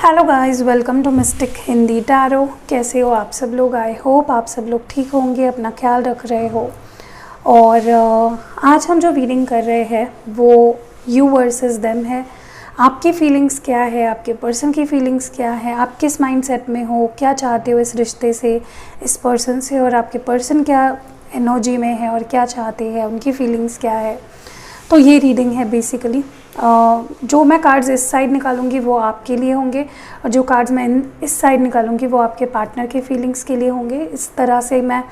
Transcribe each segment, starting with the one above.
Hello guys, welcome to Mystic Hindi Tarot. कैसे हो आप सब लोग? आई होप आप सब लोग ठीक होंगे, अपना ख्याल रख रहे हो। और आज हम जो रीडिंग कर रहे हैं वो यू वर्सेस देम है। आपकी फीलिंग्स क्या है, आपके पर्सन की फीलिंग्स क्या है, आप किस माइंडसेट में हो, क्या चाहते हो इस रिश्ते से, इस पर्सन से, और आपके पर्सन क्या एनर्जी में है और क्या चाहते हैं, उनकी फीलिंग्स क्या है। तो ये रीडिंग है बेसिकली। जो मैं कार्ड्स इस साइड निकालूंगी वो आपके लिए होंगे, और जो कार्ड्स मैं इस साइड निकालूंगी वो आपके पार्टनर के फीलिंग्स के लिए होंगे। इस तरह से मैं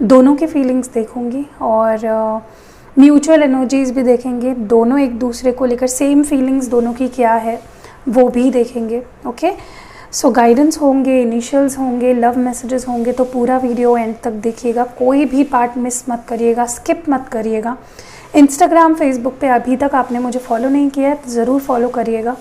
दोनों की फीलिंग्स देखूंगी और म्यूचुअल एनर्जीज भी देखेंगे। दोनों एक दूसरे को लेकर सेम फीलिंग्स दोनों की क्या है वो भी देखेंगे। ओके, सो गाइडेंस होंगे, इनिशियल्स होंगे, लव मैसेजेस होंगे। तो पूरा वीडियो एंड तक देखिएगा, कोई भी पार्ट मिस मत करिएगा, स्किप मत करिएगा। इंस्टाग्राम, फेसबुक पे अभी तक आपने मुझे फॉलो नहीं किया है तो ज़रूर फॉलो करिएगा।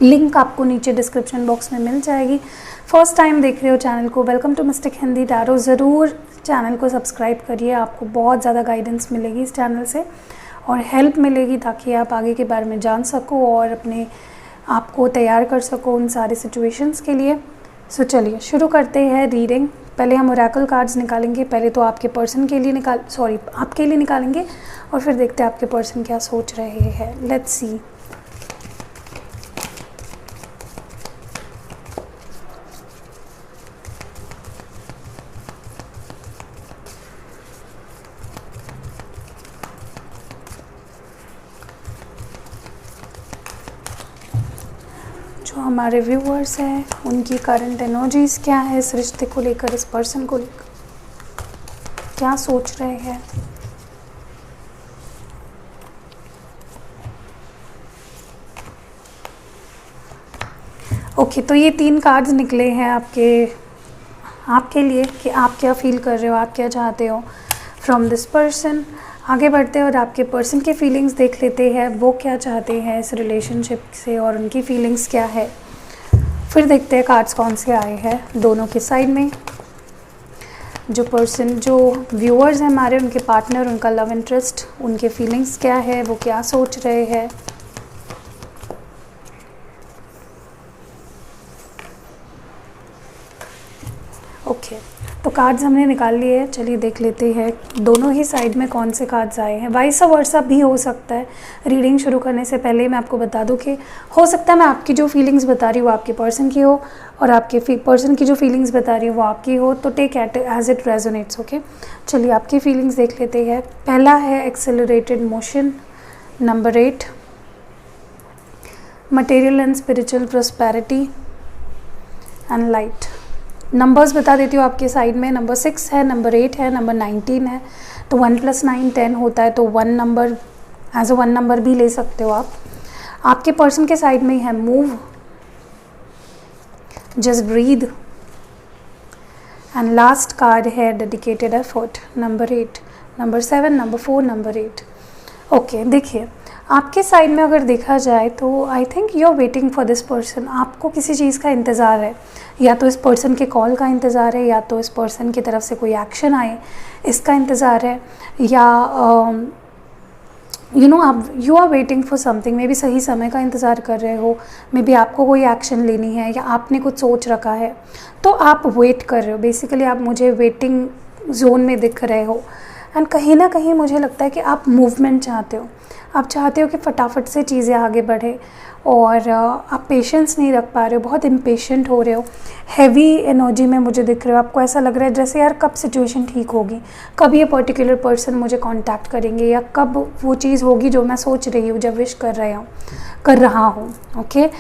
लिंक आपको नीचे डिस्क्रिप्शन बॉक्स में मिल जाएगी। फर्स्ट टाइम देख रहे हो चैनल को, welcome to Mystic Hindi Tarot. ज़रूर चैनल को सब्सक्राइब करिए, आपको बहुत ज़्यादा गाइडेंस मिलेगी इस चैनल से और हेल्प मिलेगी ताकि आप आगे के बारे में जान सको और अपने आप को तैयार कर सको उन सारे सिचुएशंस के लिए। सो चलिए शुरू करते हैं रीडिंग। पहले हम ओरेकल कार्ड्स निकालेंगे। पहले तो आपके पर्सन के लिए आपके लिए निकालेंगे और फिर देखते हैं आपके पर्सन क्या सोच रहे हैं। Let's see. जो हमारे व्यूअर्स हैं उनकी करंट एनर्जीज क्या है, इस रिश्ते को लेकर, इस पर्सन को लेकर क्या सोच रहे हैं। ओके, तो ये 3 कार्ड्स निकले हैं आपके लिए कि आप क्या फील कर रहे हो, आप क्या चाहते हो फ्रॉम दिस पर्सन। आगे बढ़ते हैं और आपके पर्सन की फीलिंग्स देख लेते हैं, वो क्या चाहते हैं इस रिलेशनशिप से और उनकी फीलिंग्स क्या है। फिर देखते हैं कार्ड्स कौन से आए हैं दोनों के साइड में। जो व्यूअर्स हैं हमारे, उनके पार्टनर, उनका लव इंटरेस्ट, उनके फीलिंग्स क्या है, वो क्या सोच रहे हैं। ओके, तो कार्ड्स हमने निकाल लिए हैं। चलिए देख लेते हैं दोनों ही साइड में कौन से कार्ड्स आए हैं। वाइस वर्सा भी हो सकता है। रीडिंग शुरू करने से पहले मैं आपको बता दूं कि हो सकता है मैं आपकी जो फीलिंग्स बता रही हूँ वो आपके पर्सन की हो और आपके पर्सन की जो फीलिंग्स बता रही हूँ वो आपकी हो। तो take it as it resonates. Okay, चलिए आपकी फीलिंग्स देख लेते हैं। पहला है accelerated motion, number 8, material and spiritual prosperity and light. Numbers बता देती हूँ आपके साइड में। नंबर 6 है, नंबर 8 है, नंबर 19 है। तो 1 + 9 10 होता है, तो 1 नंबर एज अ 1 नंबर भी ले सकते हो आप। आपके पर्सन के साइड में है move, just breathe, and last card है dedicated effort, number 8, number 7, number 4, number 8। Okay, देखिए आपके साइड में अगर देखा जाए तो I think you are waiting for this person. आपको किसी चीज़ का इंतज़ार है, या तो इस पर्सन के कॉल का इंतज़ार है, या तो इस पर्सन की तरफ से कोई एक्शन आए इसका इंतज़ार है, या you are waiting for something. Maybe सही समय का इंतज़ार कर रहे हो, मे बी आपको कोई एक्शन लेनी है या आपने कुछ सोच रखा है तो आप वेट कर रहे हो। बेसिकली आप मुझे वेटिंग जोन में दिख रहे हो एंड कहीं ना कहीं मुझे लगता है कि आप मूवमेंट चाहते हो। आप चाहते हो कि फटाफट से चीज़ें आगे बढ़े और आप पेशेंस नहीं रख पा रहे हो, बहुत इम्पेशेंट हो रहे हो, हैवी एनर्जी में मुझे दिख रहे हो। आपको ऐसा लग रहा है जैसे यार कब सिचुएशन ठीक होगी, कब ये पर्टिकुलर पर्सन मुझे कांटेक्ट करेंगे, या कब वो चीज़ होगी जो मैं सोच रही हूँ, जब विश कर रहा हूँ। Okay,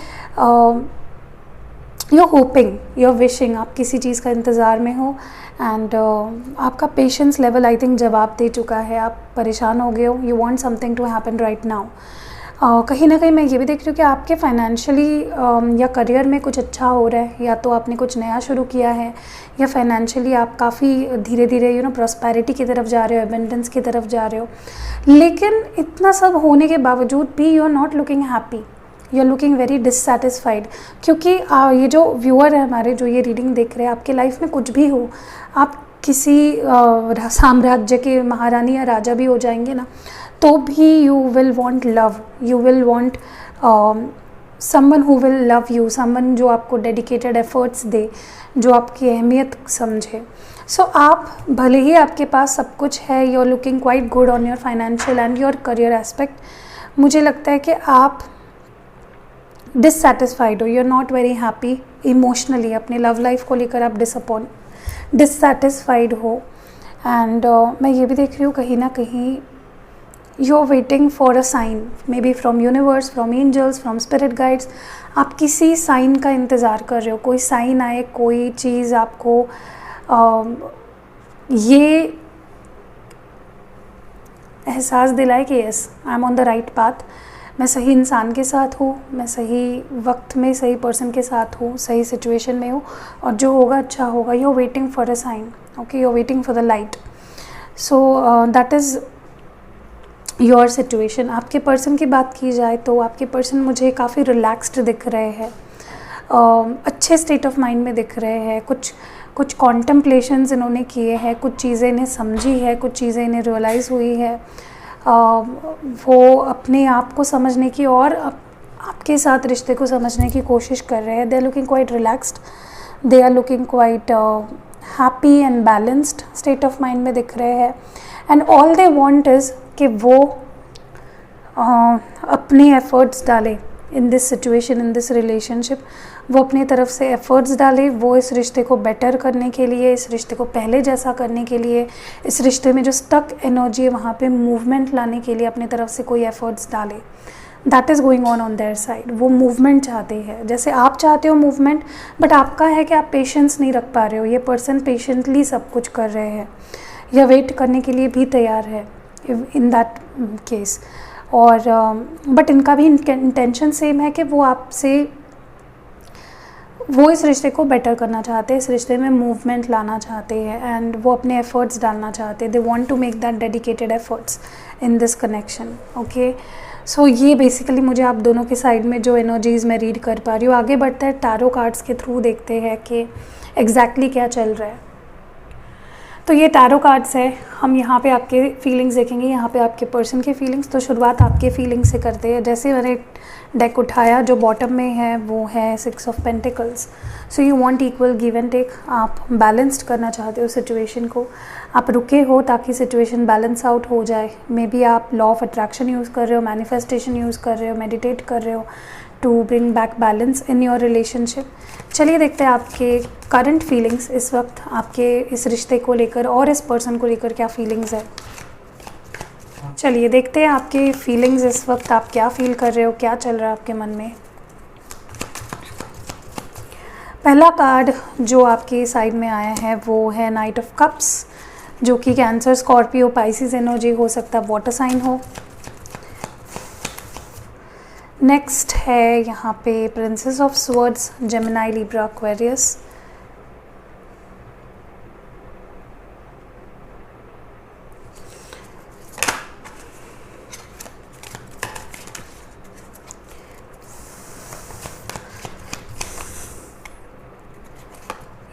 you hoping, you are wishing, आप किसी चीज़ का इंतज़ार में हो एंड आपका पेशेंस लेवल आई थिंक जवाब दे चुका है। आप परेशान हो गए हो, you want something to happen right now. कहीं ना कहीं मैं ये भी देख रही हूँ कि आपके फाइनेंशियली या करियर में कुछ अच्छा हो रहा है, या तो आपने कुछ नया शुरू किया है, या फाइनेंशियली आप काफ़ी धीरे धीरे प्रॉस्पेरिटी की तरफ जा रहे हो, एबंडेंस की तरफ जा रहे हो। लेकिन इतना सब होने के बावजूद भी you are not looking happy, you are looking very dissatisfied. क्योंकि ये जो व्यूअर है हमारे, जो ये रीडिंग देख रहे हैं, आपके लाइफ में कुछ भी हो, आप किसी साम्राज्य के महारानी या राजा भी हो जाएंगे ना, तो भी you will want love, you will want someone who will love you, someone जो आपको डेडिकेटेड एफर्ट्स दे, जो आपकी अहमियत समझे. सो आप भले ही आपके पास सब कुछ है, you are looking quite good on your financial and your career aspect, मुझे लगता है कि आप डिससेटिस्फाइड हो, you are not very happy emotionally, अपने लव लाइफ को लेकर आप डिससेटिस्फाइड हो. एंड मैं ये भी देख रही हूँ कहीं ना कहीं you are waiting for a sign, maybe from universe, from angels, from spirit guides. आप किसी साइन का इंतज़ार कर रहे हो, कोई साइन आए, कोई चीज़ आपको ये एहसास दिलाए कि yes I am on the right path, मैं सही इंसान के साथ हूँ, मैं सही वक्त में सही पर्सन के साथ हूँ, सही सिचुएशन में हूँ, और जो होगा अच्छा होगा. You are waiting for a sign, okay, you are waiting for the light. So that is your situation. आपके पर्सन की बात की जाए तो आपके पर्सन मुझे काफ़ी रिलैक्स्ड दिख रहे हैं, अच्छे स्टेट ऑफ माइंड में दिख रहे हैं. कुछ कॉन्टेम्पलेशंस इन्होंने किए हैं, कुछ चीज़ें इन्हें समझी है, कुछ चीज़ें इन्हें रियलाइज़ हुई है. वो अपने आप को समझने की और आपके साथ रिश्ते को समझने की कोशिश कर रहे हैं. They are looking quite relaxed, they are looking quite happy and balanced state of mind में दिख रहे हैं. And all they want is कि वो अपने एफर्ट्स डालें in this situation, in this relationship. वो अपनी तरफ से एफ़र्ट्स डाले, वो इस रिश्ते को बेटर करने के लिए, इस रिश्ते को पहले जैसा करने के लिए, इस रिश्ते में जो स्टक एनर्जी है वहाँ पे मूवमेंट लाने के लिए अपनी तरफ से कोई एफ़र्ट्स डाले. That is going on their side. वो मूवमेंट चाहते हैं, जैसे आप चाहते हो मूवमेंट, बट आपका है कि आप पेशेंस नहीं रख पा रहे हो. ये पर्सन पेशेंटली सब कुछ कर रहे हैं या वेट करने के लिए भी तैयार है इन दैट केस. और बट इनका भी इंटेंशन सेम है कि वो इस रिश्ते को बेटर करना चाहते हैं, इस रिश्ते में मूवमेंट लाना चाहते हैं, एंड वो अपने एफर्ट्स डालना चाहते हैं. They want to make that dedicated efforts in this connection. Okay, so ये बेसिकली मुझे आप दोनों के साइड में जो एनर्जीज़ मैं रीड कर पा रही हूँ. आगे बढ़ते हैं, टैरो कार्ड्स के थ्रू देखते हैं कि एग्जैक्टली क्या चल रहा है. तो ये टैरो कार्ड्स है, हम यहाँ पे आपके फीलिंग्स देखेंगे, यहाँ पे आपके पर्सन के फीलिंग्स. तो शुरुआत आपके फीलिंग्स से करते हैं. जैसे मैंने डेक उठाया, जो बॉटम में है वो है 6 of pentacles. So you want equal give and take. आप बैलेंस्ड करना चाहते हो सिचुएशन को, आप रुके हो ताकि सिचुएशन बैलेंस आउट हो जाए. मे बी आप लॉ ऑफ अट्रैक्शन यूज़ कर रहे हो, मैनिफेस्टेशन यूज़ कर रहे हो, मेडिटेट कर रहे हो to bring back balance in your relationship. चलिए देखते हैं आपके करंट फीलिंग्स इस वक्त, आपके इस रिश्ते को लेकर और इस पर्सन को लेकर क्या फीलिंग्स है. चलिए देखते हैं आपके फीलिंग्स इस वक्त, आप क्या फील कर रहे हो, क्या चल रहा है आपके मन में. पहला कार्ड जो आपके साइड में आया है वो है नाइट ऑफ कप्स, जो कि कैंसर, स्कॉर्पियो, पाइसिस एनर्जी हो सकता है, वाटर साइन हो. नेक्स्ट है यहाँ पे princess of swords, Gemini, Libra, Aquarius.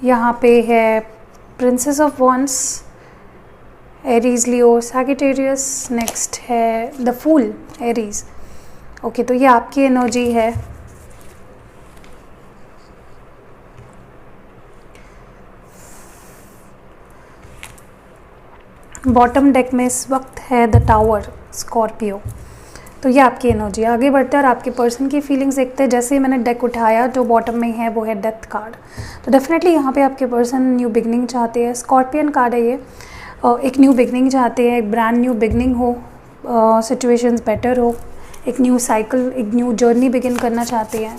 यहाँ पे है princess of wands, Aries, Leo, Sagittarius. Next है द फूल, एरीज. ओके, तो ये आपकी एनर्जी है. बॉटम डेक में इस वक्त है द टावर, स्कॉर्पियो. तो ये आपकी एनर्जी. आगे बढ़ते हैं और आपके पर्सन की फीलिंग्स देखते हैं. जैसे ही मैंने डेक उठाया, जो बॉटम में है वो है डेथ कार्ड. तो डेफिनेटली यहाँ पे आपके पर्सन न्यू बिगनिंग चाहते हैं. स्कॉर्पियन कार्ड है ये. एक न्यू बिगनिंग चाहते हैं, एक ब्रांड न्यू बिगनिंग हो, सिचुएशंस बेटर हो, एक न्यू साइकिल, एक न्यू जर्नी बिगिन करना चाहते हैं.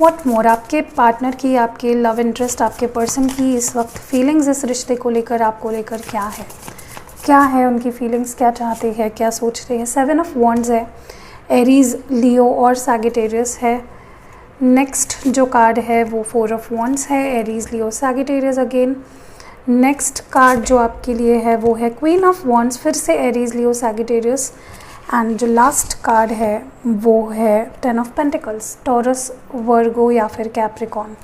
व्हाट मोर, आपके पार्टनर की, आपके लव इंटरेस्ट, आपके पर्सन की इस वक्त फीलिंग्स इस रिश्ते को लेकर, आपको लेकर क्या है, क्या है उनकी फीलिंग्स, क्या चाहते हैं, क्या सोच रहे हैं. 7 ऑफ वॉन्ड्स है, एरीज, लियो और सैजिटेरियस है. नेक्स्ट जो कार्ड है वो 4 ऑफ वॉन्ड्स है, एरीज, लियो, सैजिटेरियस अगेन. नेक्स्ट कार्ड जो आपके लिए है वो है क्वीन ऑफ वॉन्ड्स, फिर से एरीज, लियो, सैजिटेरियस. एंड जो लास्ट कार्ड है वो है 10 ऑफ पेंटिकल्स, टॉरस, वर्गो या फिर कैप्रिकॉन.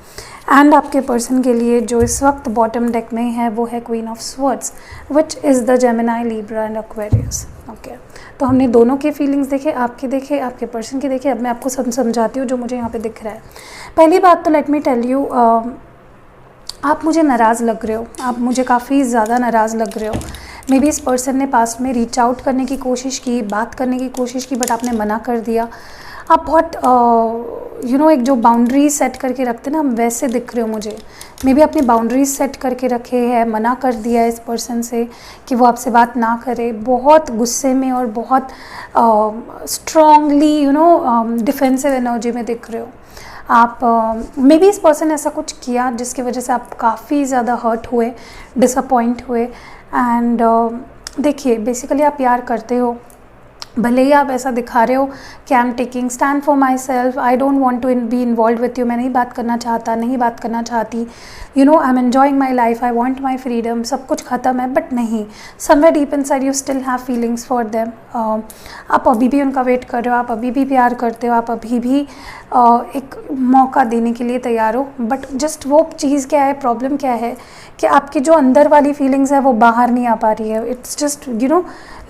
एंड आपके पर्सन के लिए जो इस वक्त बॉटम डेक में है वो है queen of swords, which is the Gemini, Libra and Aquarius. Okay, तो हमने दोनों के फीलिंग्स देखे, आपके पर्सन के देखे। अब मैं आपको समझाती हूँ जो मुझे यहाँ पे दिख रहा है। पहली बात तो लेट मी टेल यू, आप मुझे नाराज़ लग रहे हो, आप मुझे काफ़ी ज़्यादा नाराज़ लग रहे हो। मे बी इस पर्सन ने पास्ट में रीच आउट करने की कोशिश की, बात करने की कोशिश की, बट आपने मना कर दिया। आप बहुत एक जो बाउंड्रीज सेट करके रखते ना, हम वैसे दिख रहे हो मुझे। मे बी अपनी बाउंड्रीज सेट करके रखे हैं, मना कर दिया है इस पर्सन से कि वो आपसे बात ना करे, बहुत गुस्से में और बहुत स्ट्रॉन्गली डिफेंसिव एनर्जी में दिख रहे हो आप। मे बी इस पर्सन ने ऐसा कुछ किया जिसकी वजह से आप काफ़ी ज़्यादा हर्ट हुए, डिसअपॉइंट हुए। एंड देखिए, बेसिकली आप प्यार करते हो, भले ही आप ऐसा दिखा रहे हो कि I am taking stand for myself, I don't want to be involve with you, मैं नहीं बात करना चाहता, नहीं बात करना चाहती, I am enjoying my life, I want my freedom, सब कुछ ख़त्म है। बट नहीं, somewhere deep inside you still have feelings for them. आप अभी भी उनका वेट कर रहे हो, आप अभी भी प्यार करते हो, आप अभी भी एक मौका देने के लिए तैयार हो। बट जस्ट वो चीज़ क्या है, प्रॉब्लम क्या है कि आपकी जो अंदर वाली फीलिंग्स है वो बाहर नहीं आ पा रही है। It's just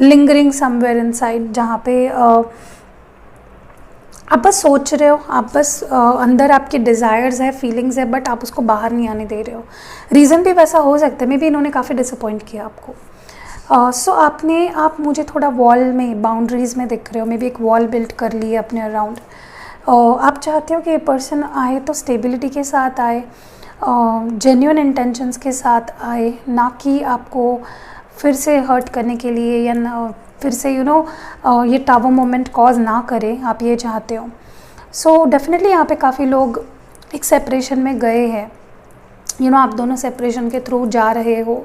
lingering somewhere inside, जहाँ पे आप बस सोच रहे हो, आप बस अंदर आपके डिज़ायर्स है, फीलिंग्स है, बट आप उसको बाहर नहीं आने दे रहे हो। रीज़न भी वैसा हो सकता है, मे बी इन्होंने काफ़ी डिसअपॉइंट किया आपको। सो आप मुझे थोड़ा वॉल में, बाउंड्रीज़ में दिख रहे हो, मे बी एक वॉल बिल्ड कर ली है अपने अराउंड। आप चाहते हो कि ये पर्सन आए तो स्टेबिलिटी के साथ आए, जेन्युइन इंटेंशंस के साथ आए, ना कि आपको फिर से हर्ट करने के लिए या फिर से ये टावर मोमेंट कॉज ना करे, आप ये चाहते हो। सो डेफिनेटली यहाँ पे काफ़ी लोग एक सेपरेशन में गए हैं। आप दोनों सेपरेशन के थ्रू जा रहे हो,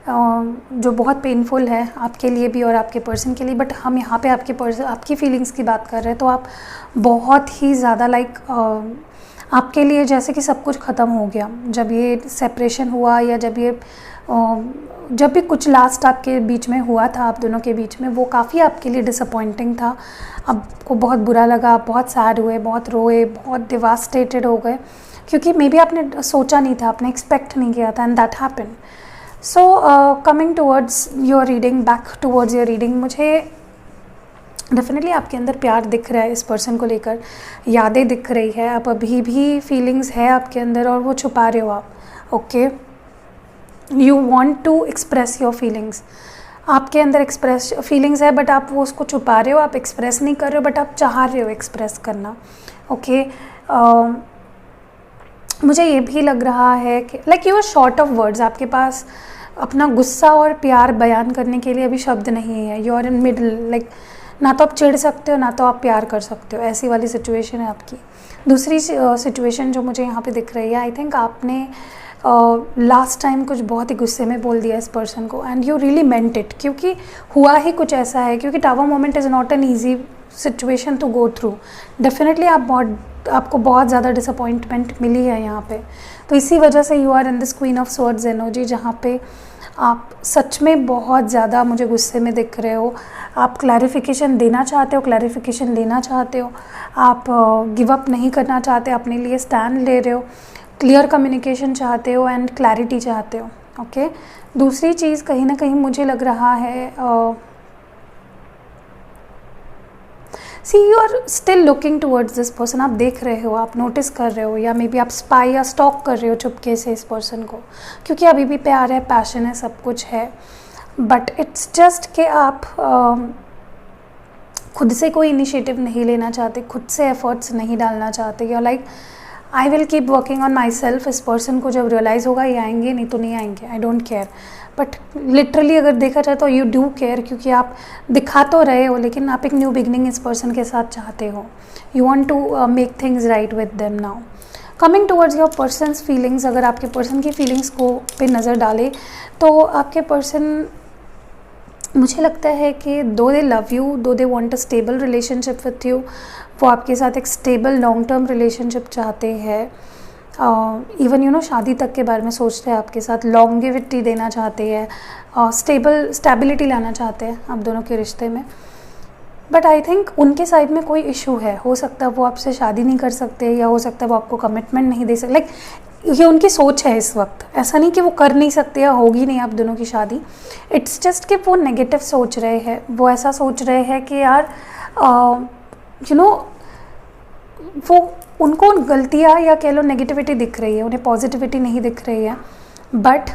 जो बहुत पेनफुल है आपके लिए भी और आपके पर्सन के लिए। बट हम यहाँ पे आपकी फीलिंग्स की बात कर रहे हैं, तो आप बहुत ही ज़्यादा आपके लिए जैसे कि सब कुछ ख़त्म हो गया जब ये सेपरेशन हुआ, या जब भी कुछ लास्ट आपके बीच में हुआ था, आप दोनों के बीच में, वो काफ़ी आपके लिए डिसअपॉइंटिंग था। आपको बहुत बुरा लगा, आप बहुत सैड हुए, बहुत रोए, बहुत डिवास्टेटेड हो गए, क्योंकि मे बी आपने सोचा नहीं था, आपने एक्सपेक्ट नहीं किया था, and that happen. So coming towards your reading, back towards your reading, मुझे डेफिनेटली आपके अंदर प्यार दिख रहा है इस पर्सन को लेकर, यादें दिख रही है, आप अभी भी फीलिंग्स है आपके अंदर और वो छुपा रहे हो आप। Okay, you want to express your feelings, आपके अंदर एक्सप्रेस फीलिंग्स है, बट आप वो उसको छुपा रहे हो, आप एक्सप्रेस नहीं कर रहे हो, बट आप चाह रहे हो एक्सप्रेस करना। ओके, मुझे ये भी लग रहा है कि you are short of words, आपके पास अपना गुस्सा और प्यार बयान करने के लिए अभी शब्द नहीं है। यू आर इन मिडल, ना तो आप चिढ़ सकते हो, ना तो आप प्यार कर सकते हो, ऐसी वाली सिचुएशन है आपकी। दूसरी सिचुएशन जो मुझे यहाँ पे दिख रही है, आई थिंक आपने लास्ट टाइम कुछ बहुत ही गुस्से में बोल दिया इस पर्सन को, and you really meant it, क्योंकि हुआ ही कुछ ऐसा है, क्योंकि tower moment is not an easy situation to go through. Definitely आपको बहुत ज़्यादा डिसअपॉइंटमेंट मिली है यहाँ पे, तो इसी वजह से you are in this queen of swords energy, जहाँ पे आप सच में बहुत ज़्यादा मुझे गुस्से में दिख रहे हो। आप क्लैरिफिकेशन देना चाहते हो, क्लैरिफिकेशन लेना चाहते हो, आप गिव अप नहीं करना चाहते, अपने लिए स्टैंड ले रहे हो, क्लियर कम्युनिकेशन चाहते हो एंड क्लैरिटी चाहते हो। ओके, दूसरी चीज़ कहीं ना कहीं मुझे लग रहा है, see you are still looking towards this person, आप देख रहे हो, आप नोटिस कर रहे हो, या मे बी आप स्पाई या स्टॉक कर रहे हो चुपके से इस पर्सन को, क्योंकि अभी भी प्यार है, पैशन है, सब कुछ है। बट इट्स जस्ट कि आप खुद से कोई इनिशिएटिव नहीं लेना चाहते, खुद से एफर्ट्स नहीं डालना चाहते, या I will keep working on my self. इस पर्सन को जब रियलाइज़ होगा ये आएंगे, नहीं तो नहीं आएंगे, I don't care. But literally अगर देखा जाए तो यू डू केयर, क्योंकि आप दिखा तो रहे हो, लेकिन आप एक न्यू बिगनिंग इस पर्सन के साथ चाहते हो। You want to make things right with them now. Coming towards your person's feelings, अगर आपके पर्सन की फीलिंग्स को पे नज़र डालें तो आपके पर्सन, मुझे लगता है कि दो दे लव यू, दो they want a stable relationship with you, वो आपके साथ एक स्टेबल लॉन्ग टर्म रिलेशनशिप चाहते हैं। इवन शादी तक के बारे में सोचते हैं आपके साथ, लॉन्गेविटी देना चाहते हैं, स्टेबिलिटी लाना चाहते हैं आप दोनों के रिश्ते में। बट आई थिंक उनके साइड में कोई इशू है, हो सकता है वो आपसे शादी नहीं कर सकते, या हो सकता है वो आपको कमिटमेंट नहीं दे सकते। ये उनकी सोच है इस वक्त। ऐसा नहीं कि वो कर नहीं सकते या होगी नहीं आप दोनों की शादी, इट्स जस्ट कि वो नेगेटिव सोच रहे हैं। वो ऐसा सोच रहे हैं कि यार वो उनको गलतियाँ या कह लो नेगेटिविटी दिख रही है, उन्हें पॉजिटिविटी नहीं दिख रही है। बट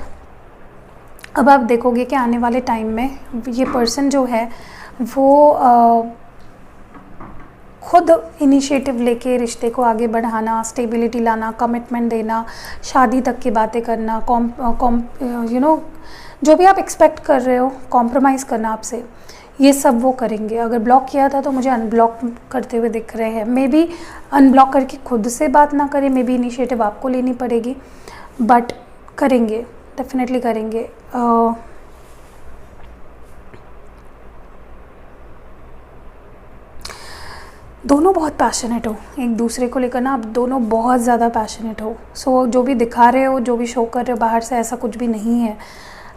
अब आप देखोगे कि आने वाले टाइम में ये पर्सन जो है वो खुद इनिशिएटिव लेके रिश्ते को आगे बढ़ाना, स्टेबिलिटी लाना, कमिटमेंट देना, शादी तक की बातें करना, जो भी आप एक्सपेक्ट कर रहे हो, कॉम्प्रोमाइज़ करना आपसे, ये सब वो करेंगे। अगर ब्लॉक किया था तो मुझे अनब्लॉक करते हुए दिख रहे हैं। मे बी अनब्लॉक करके खुद से बात ना करें, मे बी इनिशिएटिव आपको लेनी पड़ेगी, बट करेंगे, डेफिनेटली करेंगे। दोनों बहुत पैशनेट हो एक दूसरे को लेकर ना, आप दोनों बहुत ज़्यादा पैशनेट हो। सो जो भी दिखा रहे हो, जो भी शो कर रहे हो बाहर से, ऐसा कुछ भी नहीं है।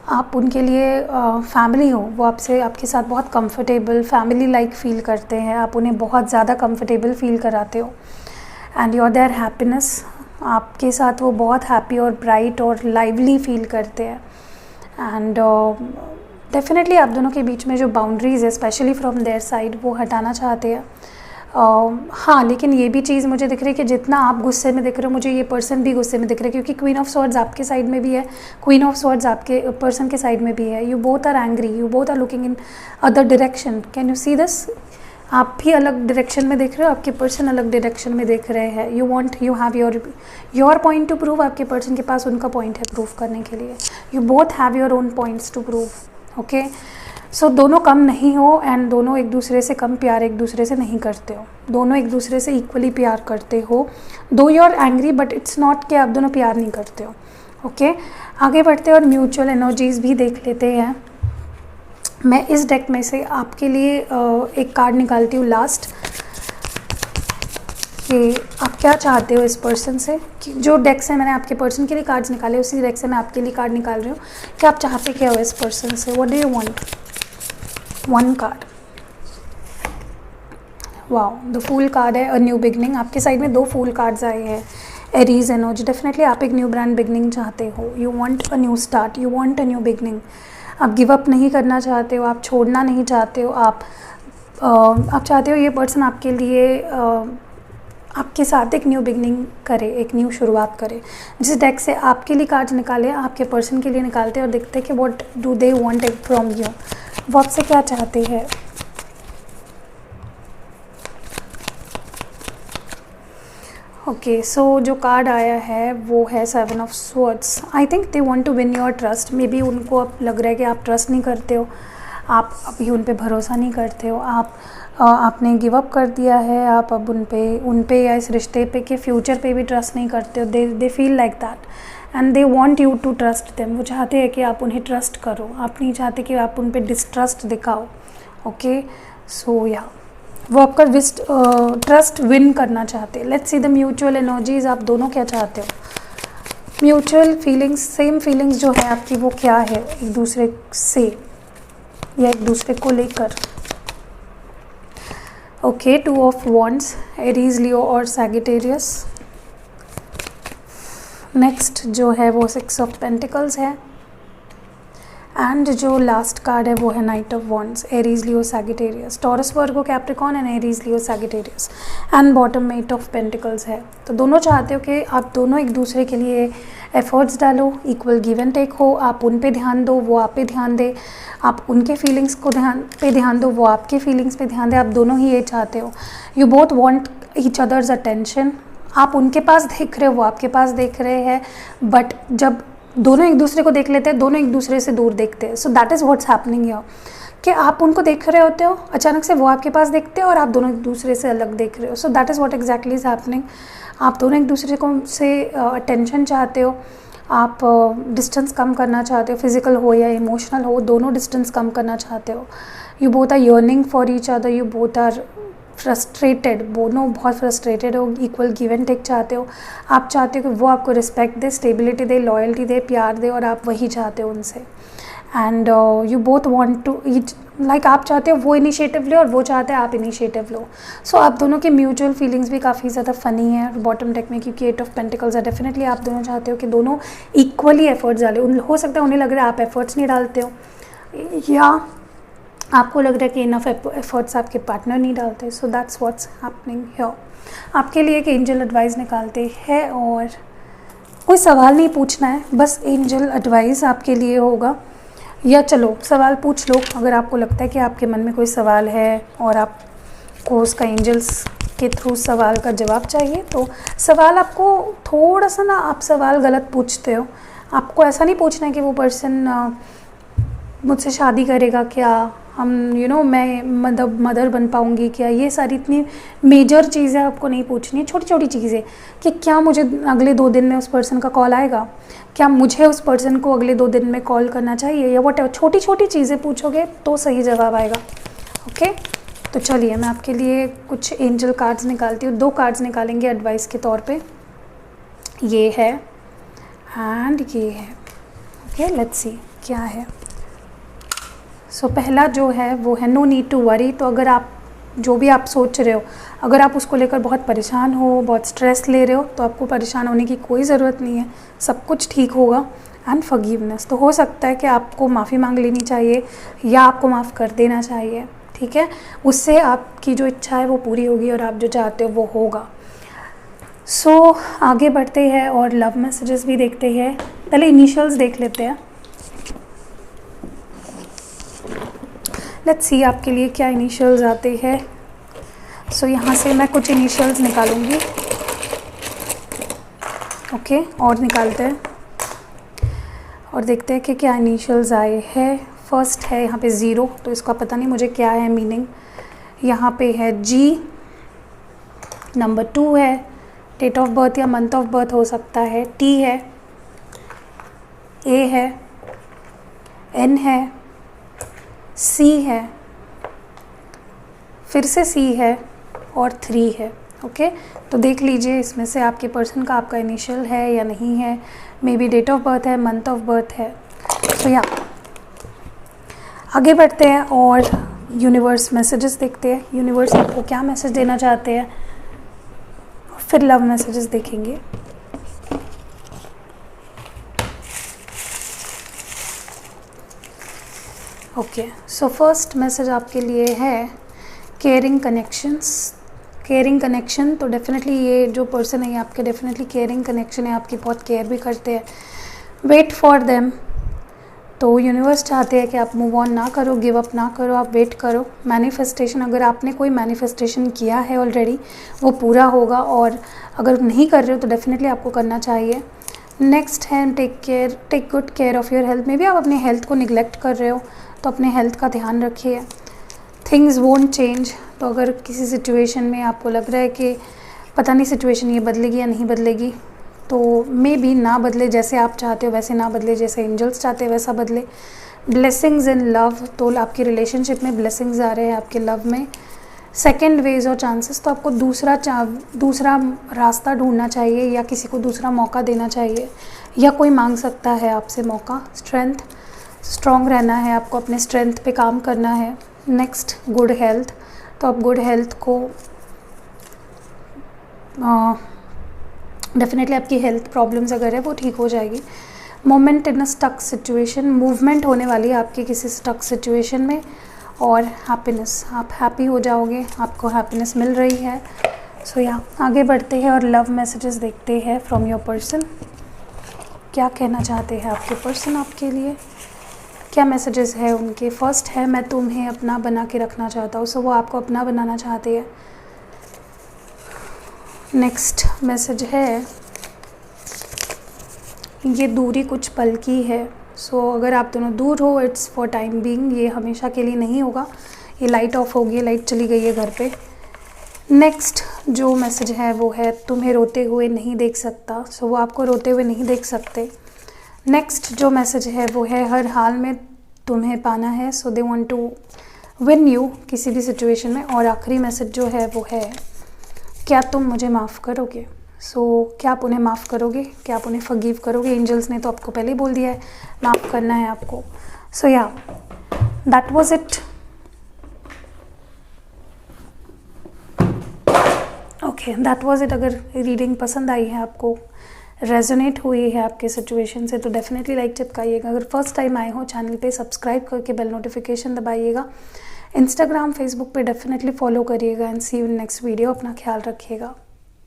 आप उनके लिए फैमिली हो, वो आपसे, आपके साथ बहुत कंफर्टेबल फैमिली लाइक फील करते हैं, आप उन्हें बहुत ज़्यादा कंफर्टेबल फील कराते हो। एंड योर देयर हैप्पीनेस, आपके साथ वो बहुत हैप्पी और ब्राइट और लाइवली फील करते हैं। एंड डेफिनेटली आप दोनों के बीच में जो बाउंड्रीज़ है, स्पेशली फ्रॉम देयर साइड, वो हटाना चाहते हैं। हाँ, लेकिन ये भी चीज़ मुझे दिख रही है कि जितना आप गुस्से में दिख रहे हो, मुझे ये पर्सन भी गुस्से में दिख रहा है, क्योंकि क्वीन ऑफ स्वॉर्ड्स आपके साइड में भी है, क्वीन ऑफ स्वॉर्ड्स आपके पर्सन के साइड में भी है। You both are angry, you both are looking in other direction. Can you see this? आप भी अलग डायरेक्शन में देख रहे हो, आपके पर्सन अलग डायरेक्शन में देख रहे हैं। You have your point to prove, आपके पर्सन के पास उनका पॉइंट है प्रूव करने के लिए। You both have your own points to prove, okay. So दोनों कम नहीं हो, एंड दोनों एक दूसरे से कम प्यार एक दूसरे से नहीं करते हो, दोनों एक दूसरे से इक्वली प्यार करते हो। Though you are angry, but it's not कि आप दोनों प्यार नहीं करते हो, ओके। आगे बढ़ते हैं और म्यूचुअल एनर्जीज भी देख लेते हैं। मैं इस डेक में से आपके लिए एक कार्ड निकालती हूँ लास्ट, कि आप क्या चाहते हो इस पर्सन से। जो डेक से मैंने आपके पर्सन के लिए कार्ड्स निकाले, उसी डेक से मैं आपके लिए कार्ड निकाल रही हूँ कि आप चाहते क्या हो इस पर्सन से। What do you want? One card, wow, the fool card है, अ न्यू बिगनिंग। आपके साइड में 2 फूल कार्ड्स आए हैं, एरीज एनर्जी। डेफिनेटली आप एक न्यू ब्रांड बिगनिंग चाहते हो, you want a new start, you want a new beginning. आप गिव अप नहीं करना चाहते हो, आप छोड़ना नहीं चाहते हो, आप चाहते हो ये पर्सन आपके लिए आपके साथ एक न्यू बिगनिंग करे, एक न्यू शुरुआत करे। जिस डेक से आपके लिए कार्ड्स निकाले, आपके पर्सन के लिए निकालते हैं और देखते हैं कि what do they want it from you, वो आपसे क्या चाहते हैं। ओके, सो जो कार्ड आया है वो है 7 of swords. I think they want to win your trust. Maybe उनको अब लग रहा है कि आप ट्रस्ट नहीं करते हो, आप अभी उन पे भरोसा नहीं करते हो, आपने गिव अप कर दिया है, आप अब उन पे या इस रिश्ते पे के फ्यूचर पे भी ट्रस्ट नहीं करते हो। They feel like that and they want you to trust them. वो चाहते हैं कि आप उन्हें ट्रस्ट करो, आप नहीं चाहते कि आप उन पे डिस्ट्रस्ट दिखाओ, ओके। सो या वो आपका ट्रस्ट विन करना चाहते हैं। Let's see the mutual energies, आप दोनों क्या चाहते हो। म्यूचुअल फीलिंग्स, सेम फीलिंग्स जो है आपकी, वो क्या है एक दूसरे से या एक दूसरे को लेकर। ओके, 2 ऑफ वॉन्ड्स, एरीज, लियो और सैजिटेरियस। नेक्स्ट जो है वो 6 ऑफ पेंटिकल्स है, एंड जो लास्ट कार्ड है वो है night of wands, Aries, Leo, Sagittarius, taurus, Virgo, Capricorn and Aries, Leo, Sagittarius, and bottom में 8 ऑफ पेंटिकल्स है। तो दोनों चाहते हो कि आप दोनों एक दूसरे के लिए एफर्ट्स डालो, इक्वल गिव एंड टेक हो, आप उन पे ध्यान दो, वो आप पे ध्यान दे, आप उनके फीलिंग्स को ध्यान दो, वो आपके फीलिंग्स पे ध्यान दे। आप दोनों ही ये चाहते हो। You both want each others attention. आप उनके पास देख रहे हो, वो आपके पास देख रहे हैं, बट जब दोनों एक दूसरे को देख लेते हैं, दोनों एक दूसरे से दूर देखते हैं। सो that is what's happening here, कि आप उनको देख रहे होते हो, अचानक से वो आपके पास देखते हो और आप दोनों एक दूसरे से अलग देख रहे हो। सो that is what exactly is happening. आप दोनों एक दूसरे को से अटेंशन चाहते हो, आप डिस्टेंस कम करना चाहते हो, फिजिकल हो या इमोशनल हो, दोनों डिस्टेंस कम करना चाहते हो। You both are yearning for each other, you both are frustrated, दोनों बहुत फ्रस्ट्रेटेड हो, इक्वल गिव एंड टेक चाहते हो। आप चाहते हो कि वो आपको रिस्पेक्ट दे, स्टेबिलिटी दे, लॉयल्टी दे, प्यार दे, और आप वही चाहते हो उनसे। And you both want to like आप चाहते हो वो इनिशिएटिव ले और वो चाहते हैं आप इनिशिएटिव लो। सो आप दोनों के म्यूचुअल फीलिंग्स भी काफ़ी ज़्यादा फ़नी है बॉटम डेक में, क्योंकि 8 ऑफ पेंटिकल्स है। डेफिनेटली आप दोनों चाहते हो कि दोनों इक्वली एफर्ट्स डालें। हो सकता है उन्हें लग रहा है आप एफर्ट्स नहीं डालते हो, या आपको लग रहा है कि इनफ एफर्ट्स आपके पार्टनर नहीं डालते। So that's what's happening here. आपके लिए एक एंजल एडवाइस निकालते हैं, और कोई सवाल नहीं पूछना है, बस एंजल एडवाइस आपके लिए होगा। या चलो सवाल पूछ लो, अगर आपको लगता है कि आपके मन में कोई सवाल है और आपको उसका एंजल्स के थ्रू सवाल का जवाब चाहिए, तो सवाल आपको थोड़ा सा ना, आप सवाल गलत पूछते हो। आपको ऐसा नहीं पूछना है कि वो पर्सन मुझसे शादी करेगा क्या, हम मैं मदर बन पाऊँगी क्या, ये सारी इतनी मेजर चीज़ें आपको नहीं पूछनी है। छोटी छोटी चीज़ें कि क्या मुझे अगले 2 दिन में उस पर्सन का कॉल आएगा, क्या मुझे उस पर्सन को अगले 2 दिन में कॉल करना चाहिए, या वट एवर। छोटी छोटी चीज़ें पूछोगे तो सही जवाब आएगा। ओके, तो चलिए मैं आपके लिए कुछ एंजल कार्ड्स निकालती हूँ। 2 कार्ड्स निकालेंगे एडवाइस के तौर पे, ये है एंड ये है। ओके, लेट्स सी क्या है। सो पहला जो है वो है नो नीड टू वरी। तो अगर आप जो भी आप सोच रहे हो, अगर आप उसको लेकर बहुत परेशान हो, बहुत स्ट्रेस ले रहे हो, तो आपको परेशान होने की कोई ज़रूरत नहीं है, सब कुछ ठीक होगा। एंड फॉरगिवनेस, तो हो सकता है कि आपको माफ़ी मांग लेनी चाहिए या आपको माफ़ कर देना चाहिए, ठीक है। उससे आपकी जो इच्छा है वो पूरी होगी और आप जो चाहते हो वो होगा। सो आगे बढ़ते हैं और लव मैसेजेस भी देखते हैं। पहले इनिशियल्स देख लेते हैं। लेट्स सी आपके लिए क्या इनिशियल्स आते हैं। सो यहाँ से मैं कुछ इनिशियल्स निकालूंगी। ओके, और निकालते हैं और देखते हैं कि क्या इनिशियल्स आए हैं। फर्स्ट है यहाँ पे 0, तो इसका पता नहीं मुझे क्या है मीनिंग। यहाँ पे है G, नंबर 2 है, डेट ऑफ बर्थ या मंथ ऑफ बर्थ हो सकता है, T है, A है, N है, C है, फिर से C है और 3 है। ओके, तो देख लीजिए इसमें से आपके पर्सन का आपका इनिशियल है या नहीं है। Maybe date of birth है, मंथ ऑफ बर्थ है। तो या आगे बढ़ते हैं और यूनिवर्स मैसेजेस देखते हैं। यूनिवर्स आपको क्या मैसेज देना चाहते हैं, फिर लव मैसेजेस देखेंगे। ओके, सो फर्स्ट मैसेज आपके लिए है केयरिंग कनेक्शंस। केयरिंग कनेक्शन, तो डेफिनेटली ये जो पर्सन है ये आपके डेफिनेटली केयरिंग कनेक्शन है, आपकी बहुत केयर भी करते हैं। वेट फॉर देम, तो यूनिवर्स चाहते हैं कि आप मूव ऑन ना करो, गिव अप ना करो, आप वेट करो। मैनिफेस्टेशन, अगर आपने कोई मैनिफेस्टेशन किया है ऑलरेडी वो पूरा होगा, और अगर नहीं कर रहे हो तो डेफिनेटली आपको करना चाहिए। नेक्स्ट है take good care of your health. में भी आप अपनी हेल्थ को निगलेक्ट कर रहे हो, तो अपने हेल्थ का ध्यान रखिए। थिंग्स वोंट चेंज, तो अगर किसी सिचुएशन में आपको लग रहा है कि पता नहीं सिचुएशन ये बदलेगी या नहीं बदलेगी, तो मे बी ना बदले, जैसे आप चाहते हो वैसे ना बदले, जैसे एंजल्स चाहते हैं वैसा बदले। ब्लेसिंग्स इन लव, तो आपकी रिलेशनशिप में ब्लेसिंग्स आ रहे हैं, आपके लव में। सेकेंड वेज और चांसेस, तो आपको दूसरा रास्ता ढूंढना चाहिए, या किसी को दूसरा मौका देना चाहिए, या कोई मांग सकता है आपसे मौका। स्ट्रेंथ, स्ट्रॉन्ग रहना है, आपको अपने स्ट्रेंथ पे काम करना है। नेक्स्ट गुड हेल्थ, तो आप गुड हेल्थ को डेफिनेटली आपकी हेल्थ प्रॉब्लम्स अगर है वो ठीक हो जाएगी। Moment in a stuck situation, movement होने वाली है आपकी किसी स्टक सिचुएशन में। और हैप्पीनेस, आप हैप्पी हो जाओगे, आपको हैप्पीनेस मिल रही है। सो या आगे बढ़ते हैं और लव मैसेजेस देखते हैं फ्रॉम योर पर्सन। क्या कहना चाहते हैं आपके पर्सन आपके लिए, क्या मैसेजेस है उनके। फर्स्ट है मैं तुम्हें अपना बना के रखना चाहता हूँ, सो वो आपको अपना बनाना चाहते हैं। नेक्स्ट मैसेज है ये दूरी कुछ पल की है, सो अगर आप दोनों दूर हो इट्स फॉर टाइम बीइंग, ये हमेशा के लिए नहीं होगा। ये लाइट ऑफ होगी, लाइट चली गई है घर पे। नेक्स्ट जो मैसेज है वो है तुम्हें रोते हुए नहीं देख सकता, सो वो आपको रोते हुए नहीं देख सकते। नेक्स्ट जो मैसेज है वो है हर हाल में तुम्हें पाना है, so they want to win you किसी भी सिचुएशन में। और आखिरी मैसेज जो है वो है क्या तुम मुझे माफ़ करोगे, सो क्या आप उन्हें माफ़ करोगे, क्या आप उन्हें फॉरगिव करोगे। एंजल्स ने तो आपको पहले ही बोल दिया है माफ़ करना है आपको। सो या that was it okay, that was it. अगर रीडिंग पसंद आई है आपको, रेजोनेट हुई है आपके सिचुएशन से, तो डेफिनेटली लाइक चिपकाइएगा। अगर फर्स्ट टाइम आए हो चैनल पे, सब्सक्राइब करके बेल नोटिफिकेशन दबाइएगा। इंस्टाग्राम फेसबुक पे डेफिनेटली फॉलो करिएगा। And see you in next video. अपना ख्याल रखिएगा।